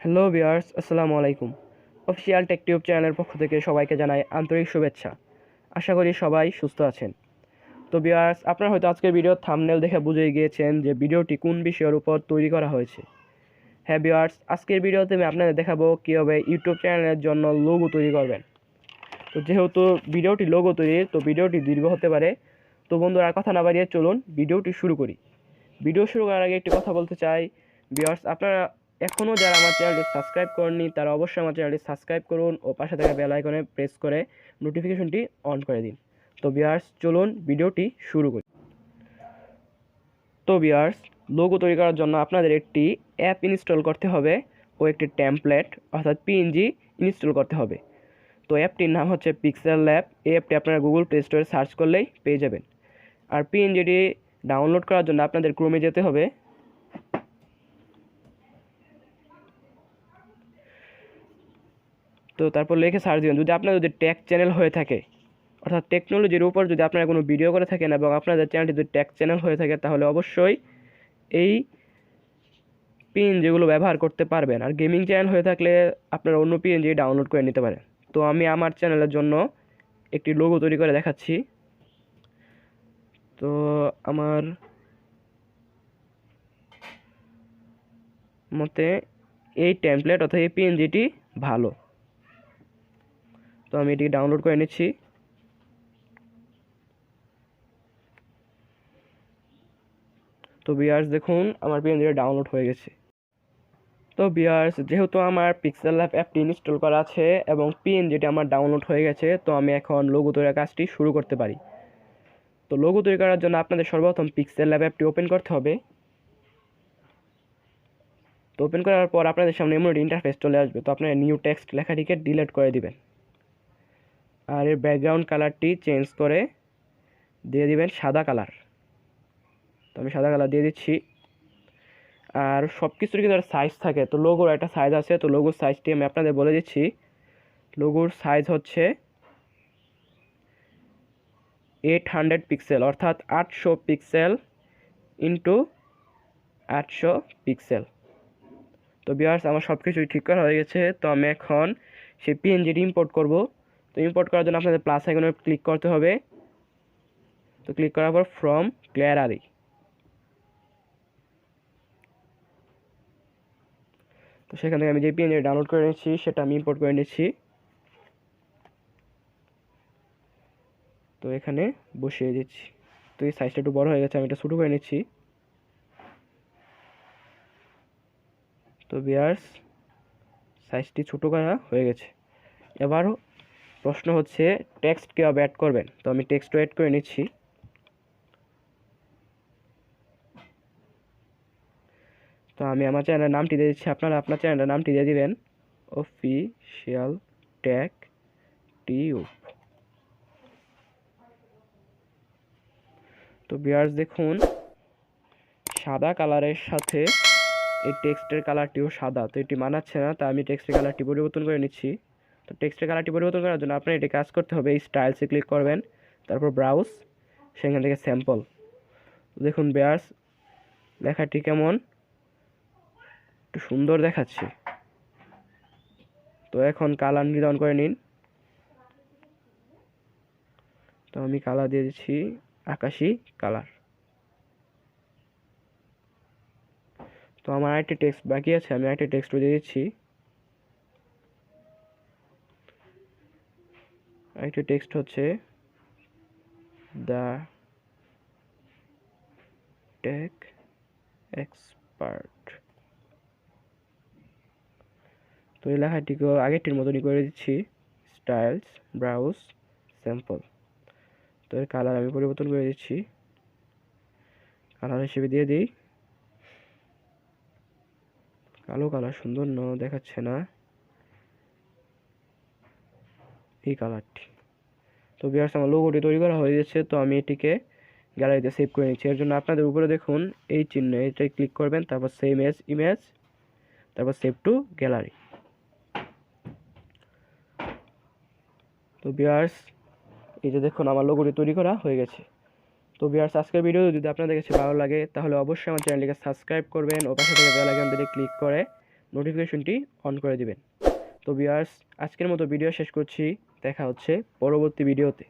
Hello viewers, আসসালামু আলাইকুম। Official take tube চ্যানেলের পক্ষ থেকে সবাইকে জানাই আন্তরিক শুভেচ্ছা। আশা করি সবাই সুস্থ আছেন। তো ভিউয়ার্স, আপনারা হয়তো আজকের ভিডিওর থাম্বনেল দেখে বুঝে গিয়েছেন যে ভিডিওটি কোন বিষয়ের উপর তৈরি করা হয়েছে। হ্যাঁ ভিউয়ার্স, আজকের ভিডিওতে আমি আপনাদের দেখাবো কীভাবে ইউটিউব চ্যানেলের জন্য লোগো তৈরি করবেন। তো যেহেতু ভিডিওটি লোগো তৈরির, তো ভিডিওটি দীর্ঘ হতে পারে। তো বন্ধুরা, কথা না বাড়িয়ে চলুন ভিডিওটি শুরু করি। ভিডিও শুরু করার আগে একটি কথা বলতে চাই, ভিউয়ার্স, আপনারা এখনও যারা আমার চ্যানেলটি সাবস্ক্রাইব করেননি তারা অবশ্যই আমার চ্যানেলটি সাবস্ক্রাইব করুন ও পাশে থাকা বেল আইকনে প্রেস করে নোটিফিকেশনটি অন করে দিন। তো ভিউয়ার্স, চলুন ভিডিওটি শুরু করি। তো ভিউয়ার্স, লোগো তৈরি করার জন্য আপনাদের একটি অ্যাপ ইনস্টল করতে হবে ও একটি টেমপ্লেট অর্থাৎ পিএনজি ইনস্টল করতে হবে। তো অ্যাপটির নাম হচ্ছে পিক্সেল ল্যাব। এই অ্যাপটি আপনারা গুগল প্লে স্টোরে সার্চ করলেই পেয়ে যাবেন। আর পিএনজিটি ডাউনলোড করার জন্য আপনাদের ক্রোমে যেতে হবে। তো তারপর লিখে সার্চ দিবেন। যদি টেক চ্যানেল হয়ে থাকে, অর্থাৎ টেকনোলজির উপর যদি আপনারা কোনো ভিডিও করে থাকেন এবং আপনাদের চ্যানেলটি যদি টেক চ্যানেল হয়ে থাকে, তাহলে অবশ্যই এই পিএনজিগুলো ব্যবহার করতে পারবেন। আর গেমিং চ্যানেল হয়ে থাকলে আপনারা অন্য পিএনজি ডাউনলোড করে নিতে পারেন। তো আমি আমার চ্যানেলের জন্য একটি লোগো তৈরি করে দেখাচ্ছি। তো আমার মতে এই টেমপ্লেট অর্থাৎ এই পিএনজিটি ভালো। তো আমি এটি ডাউনলোড করে নিচ্ছি। তো ভিউয়ার্স, দেখুন আমার পিএনজিটা ডাউনলোড হয়ে গেছে। তো ভিউয়ার্স, যেহেতু আমার পিক্সেল ল্যাব অ্যাপটি ইনস্টল করা আছে এবং পিএনজিটি আমার ডাউনলোড হয়ে গেছে, তো আমি এখন লোগো তৈরির কাজটি শুরু করতে পারি। তো লোগো তৈরি করার জন্য আপনাদের সর্বপ্রথম পিক্সেল ল্যাব অ্যাপটি ওপেন করতে হবে। তো ওপেন করার পর আপনাদের সামনে এমন একটি ইন্টারফেস চলে আসবে। তো আপনারা নিউ টেক্সট লেখাটিকে ডিলিট করে দিবেন আর এর ব্যাকগ্রাউন্ড কালারটি চেঞ্জ করে দিয়ে দিবেন সাদা কালার। তো আমি সাদা কালার দিয়ে দিচ্ছি। আর সব কিছুর কিন্তু একটা সাইজ থাকে, তো লোগোর একটা সাইজ আছে। তো লোগোর সাইজটি আমি আপনাদের বলে দিচ্ছি। লোগোর সাইজ হচ্ছে 800 পিক্সেল, অর্থাৎ 800 পিক্সেল ইন্টু 800 পিক্সেল। তো ভিউয়ার্স, আমার সব কিছুই ঠিক করা হয়ে গেছে। তো আমি এখন সেই পিএনজিটি ইম্পোর্ট করব। তো ইম্পোর্ট করার জন্য আপনাদের প্লাস আইকনে ক্লিক করতে হবে। তো ক্লিক করার পর ফ্রম গ্যালারি, তো সেখান থেকে আমি যে পিএনজি ডাউনলোড করে নিচ্ছি সেটা আমি ইম্পোর্ট করে নিচ্ছি। তো এখানে বসিয়ে দিচ্ছি। তো এই সাইজটা একটু বড় হয়ে গেছে, আমি এটা ছোটো করে নিচ্ছি। তো ভিউয়ার্স, সাইজটি ছোটো করা হয়ে গেছে। এবারও প্রশ্ন হচ্ছে টেক্সট কীভাবে অ্যাড করবেন। তো আমি টেক্সটও অ্যাড করে নিচ্ছি। তো আমি আমার চ্যানেলের নামটি দিয়ে দিচ্ছি, আপনারা আপনার চ্যানেলের নামটি দিয়ে দিবেন অফিসিয়াল টেক টিউব। তো ভিউয়ার্স, দেখুন সাদা কালারের সাথে এই টেক্সটের কালারটিও সাদা, তো এটি মানাচ্ছে না। তাই আমি টেক্সটের কালারটি পরিবর্তন করে নিচ্ছি। তো টেক্সটের কালারটি পরিবর্তন করার জন্য আপনার এটি কাজ করতে হবে, এই স্টাইলসে ক্লিক করবেন, তারপর ব্রাউজ, সেখান থেকে স্যাম্পল। দেখুন ভিউয়ার্স, লেখাটি কেমন একটু সুন্দর দেখাচ্ছে। তো এখন কালার নির্ধারণ করে নিন। তো আমি কালার দিয়ে দিচ্ছি আকাশি কালার। তো আমার আরেকটি টেক্সট বাকি আছে, আমি আরেকটি টেক্সটও দিয়ে দিচ্ছি। আরেকটি টেক্সট হচ্ছে দ্য টেক এক্সপার্ট। তো এই লেখাটিকেও আগেরটির মতনই করে দিচ্ছি, স্টাইলস, ব্রাউজ, স্যাম্পল। তো এর কালার আমি পরিবর্তন করে দিচ্ছি, কালার হিসেবে দিয়ে দিই কালো কালার। সুন্দর দেখাচ্ছে না এই কালারটি। তো ভিউয়ার্স, আমার লোগোটি তৈরি করা হয়ে গেছে। তো আমি এটিকে গ্যালারিতে সেভ করে নিচ্ছি। এর জন্য আপনাদের উপরে দেখুন এই চিহ্ন, এটাই ক্লিক করবেন, তারপর সেভ এজ ইমেজ, তারপর সেভ টু গ্যালারি। তো ভিউয়ার্স, এই যে দেখুন আমার লোগোটি তৈরি করা হয়ে গেছে। তো ভিউয়ার্স, আজকের ভিডিও যদি আপনাদের কাছে ভালো লাগে তাহলে অবশ্যই আমার চ্যানেলটিকে সাবস্ক্রাইব করবেন ও পাশে থাকা বেল আইকনটিতে ক্লিক করে নোটিফিকেশনটি অন করে দিবেন। তো ভিউয়ার্স, আজকের মতো ভিডিও শেষ করছি। দেখা হচ্ছে পরবর্তী ভিডিওতে।